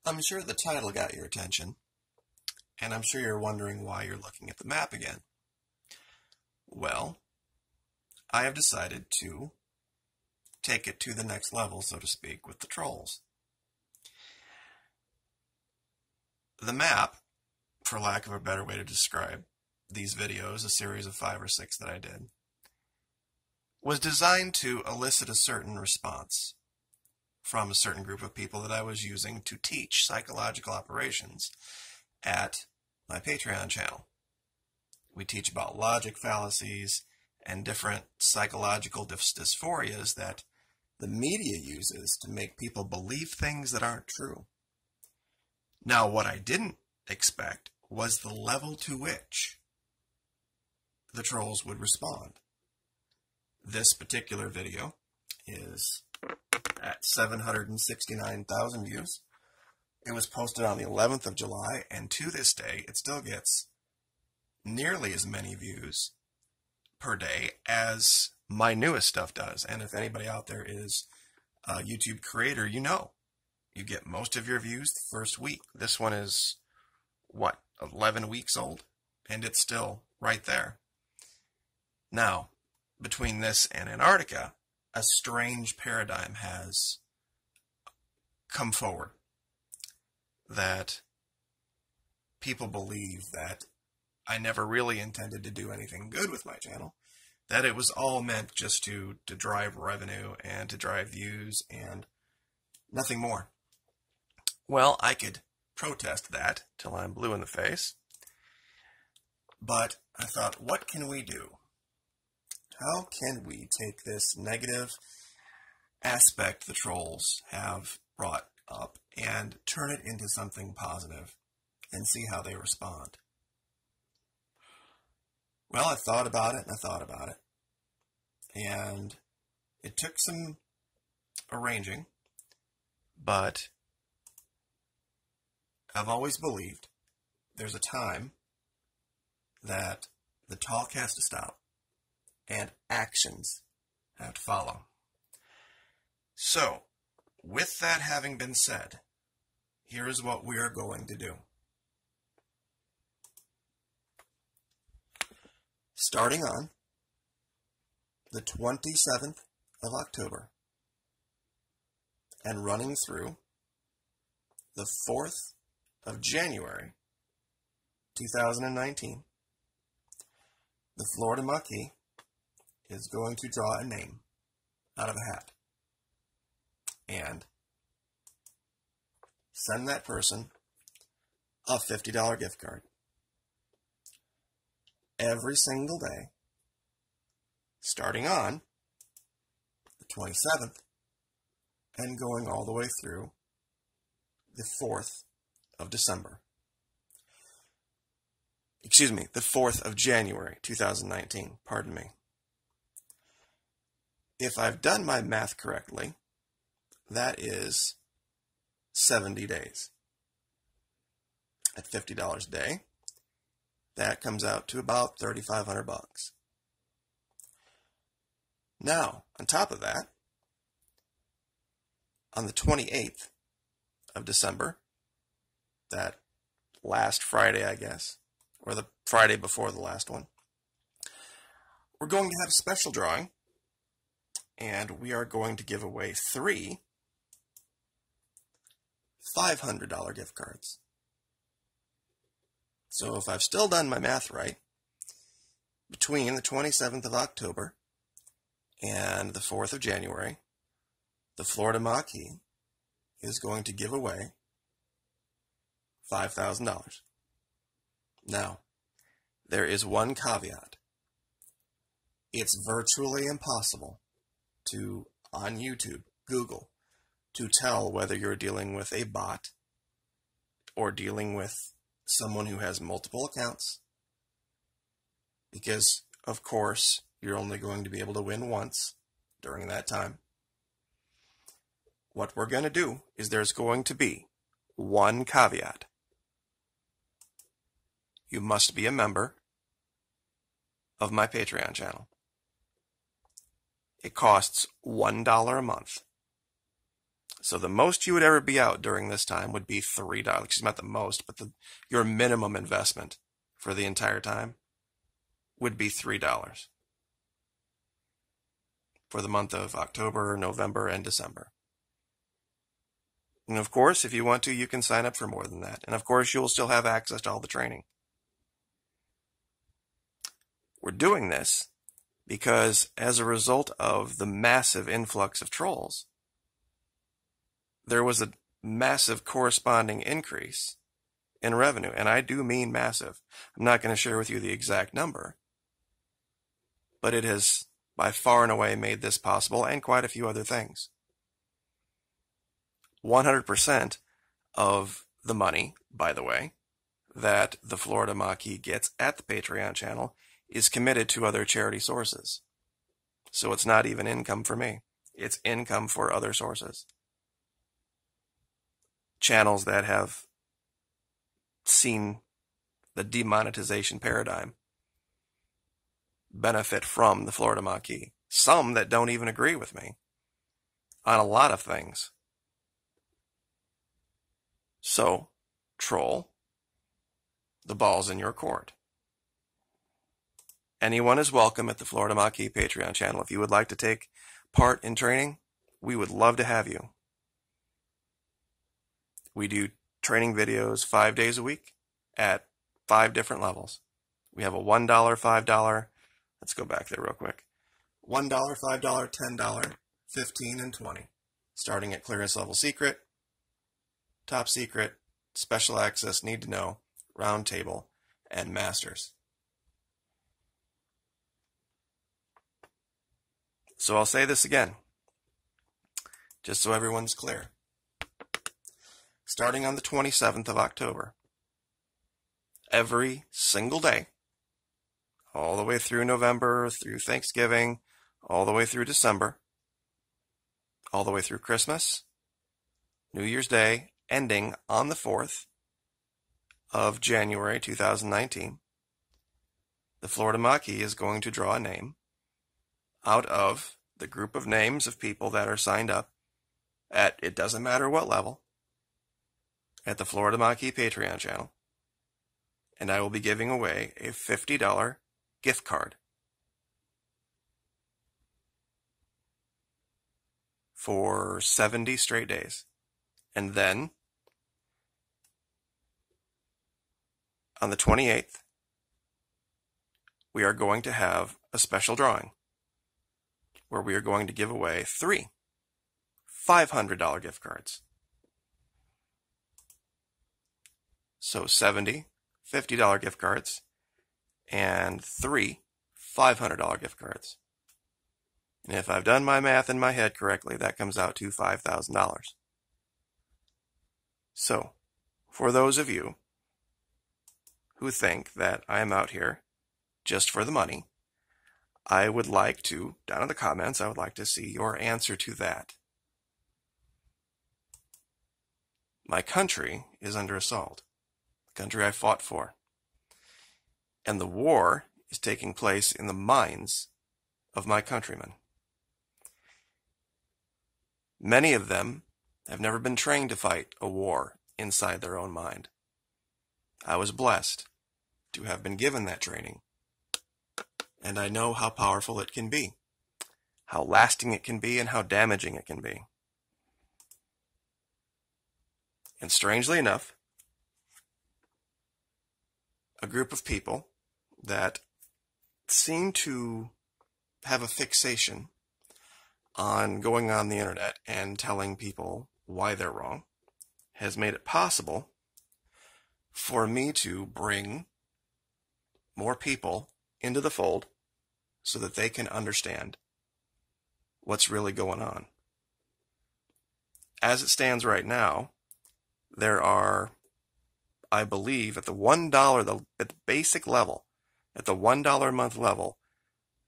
I'm sure the title got your attention, and I'm sure you're wondering why you're looking at the map again. Well, I have decided to take it to the next level, so to speak, with the trolls. The map, for lack of a better way to describe these videos, a series of 5 or 6 that I did, was designed to elicit a certain response from a certain group of people that I was using to teach psychological operations at my Patreon channel. We teach about logic fallacies and different psychological dysphorias that the media uses to make people believe things that aren't true. Now, what I didn't expect was the level to which the trolls would respond. This particular video is at 769,000 views. It was posted on the 11th of July, and to this day, it still gets nearly as many views per day as my newest stuff does. And if anybody out there is a YouTube creator, you know, you get most of your views the first week. This one is, what, 11 weeks old? And it's still right there. Now, between this and Antarctica, a strange paradigm has come forward that people believe that I never really intended to do anything good with my channel, that it was all meant just to drive revenue and to drive views and nothing more. Well, I could protest that till I'm blue in the face, but I thought, what can we do? How can we take this negative aspect the trolls have brought up and turn it into something positive and see how they respond? Well, I thought about it and I thought about it. And it took some arranging, but I've always believed there's a time that the talk has to stop and actions have to follow. So, with that having been said, here is what we are going to do. Starting on the 27th of October and running through the 4th of January 2019, the Florida Maquis is going to draw a name out of a hat and send that person a $50 gift card every single day, starting on the 27th and going all the way through the 4th of December. Excuse me, the 4th of January 2019, pardon me. If I've done my math correctly, that is 70 days. At $50 a day, that comes out to about $3,500. Now, on top of that, on the 28th of December, that last Friday, I guess, or the Friday before the last one, we're going to have a special drawing, and we are going to give away 3 $500 gift cards. So if I've still done my math right, between the 27th of October and the 4th of January, the Florida Maquis is going to give away $5,000. Now, there is one caveat. It's virtually impossible to, on YouTube, Google, to tell whether you're dealing with a bot or dealing with someone who has multiple accounts, because, of course, you're only going to be able to win once during that time. What we're going to do is there's going to be one caveat. You must be a member of my Patreon channel. It costs $1 a month. So the most you would ever be out during this time would be $3. Excuse me, not the most, but your minimum investment for the entire time would be $3 for the month of October, November, and December. And of course, if you want to, you can sign up for more than that. And of course, you'll still have access to all the training. We're doing this because as a result of the massive influx of trolls, there was a massive corresponding increase in revenue. And I do mean massive. I'm not going to share with you the exact number, but it has by far and away made this possible, and quite a few other things. 100% of the money, by the way, that the Florida Maquis gets at the Patreon channel is committed to other charity sources. So it's not even income for me. It's income for other sources. Channels that have seen the demonetization paradigm benefit from the Florida Maquis. Some that don't even agree with me on a lot of things. So, troll, the ball's in your court. Anyone is welcome at the Florida Maquis Patreon channel. If you would like to take part in training, we would love to have you. We do training videos 5 days a week at 5 different levels. We have a $1, $5, let's go back there real quick. $1, $5, $10, $15, and $20. Starting at clearance level secret, top secret, special access, need to know, round table, and masters. So I'll say this again, just so everyone's clear. Starting on the 27th of October, every single day, all the way through November, through Thanksgiving, all the way through December, all the way through Christmas, New Year's Day, ending on the 4th of January 2019, the Florida Maquis is going to draw a name out of the group of names of people that are signed up at, it doesn't matter what level, at the Florida Maquis Patreon channel. And I will be giving away a $50 gift card for 70 straight days. And then on the 28th, we are going to have a special drawing where we are going to give away 3 $500 gift cards. So 70 $50 gift cards and 3 $500 gift cards. And if I've done my math in my head correctly, that comes out to $5,000. So, for those of you who think that I am out here just for the money, I would like to, down in the comments, I would like to see your answer to that. My country is under assault. The country I fought for. And the war is taking place in the minds of my countrymen. Many of them have never been trained to fight a war inside their own mind. I was blessed to have been given that training. And I know how powerful it can be, how lasting it can be, and how damaging it can be. And strangely enough, a group of people that seem to have a fixation on going on the internet and telling people why they're wrong has made it possible for me to bring more people into the fold so that they can understand what's really going on. As it stands right now, there are, I believe, at the $1, at the basic level, at the $1 a month level,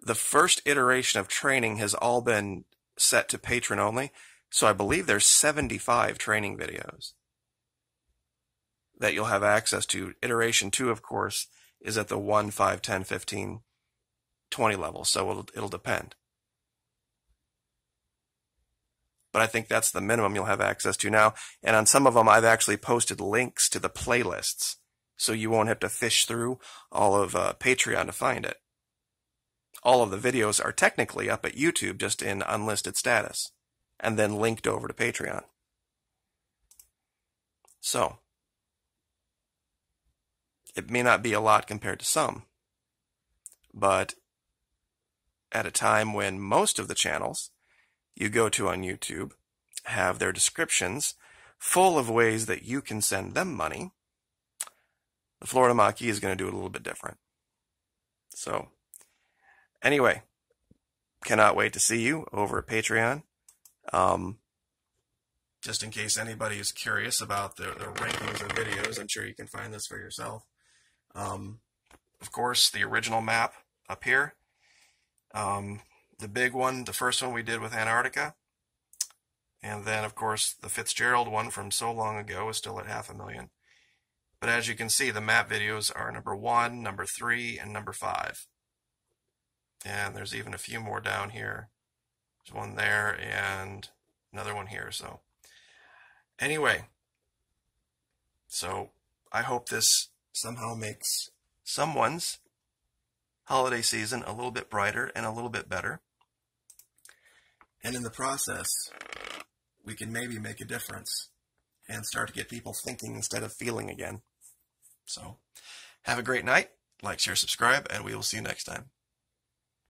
the first iteration of training has all been set to patron only. So I believe there's 75 training videos that you'll have access to. Iteration 2, of course, is at the 1, 5, 10, 15, 20 level. So it'll depend. but I think that's the minimum you'll have access to now. And on some of them, I've actually posted links to the playlists, so you won't have to fish through all of Patreon to find it. All of the videos are technically up at YouTube, just in unlisted status, and then linked over to Patreon. So, it may not be a lot compared to some, but at a time when most of the channels you go to on YouTube have their descriptions full of ways that you can send them money, the Florida Maquis is going to do it a little bit different. So, anyway, cannot wait to see you over at Patreon. Just in case anybody is curious about the rankings of videos, I'm sure you can find this for yourself. Of course, the original map up here. The big one, the first one we did with Antarctica. And then, of course, the Fitzgerald one from so long ago is still at 500,000. But as you can see, the map videos are number 1, number 3, and number 5. And there's even a few more down here. There's one there and another one here. So anyway, so I hope this somehow makes someone's holiday season a little bit brighter and a little bit better. And in the process, we can maybe make a difference and start to get people thinking instead of feeling again. So have a great night. Like, share, subscribe, and we will see you next time.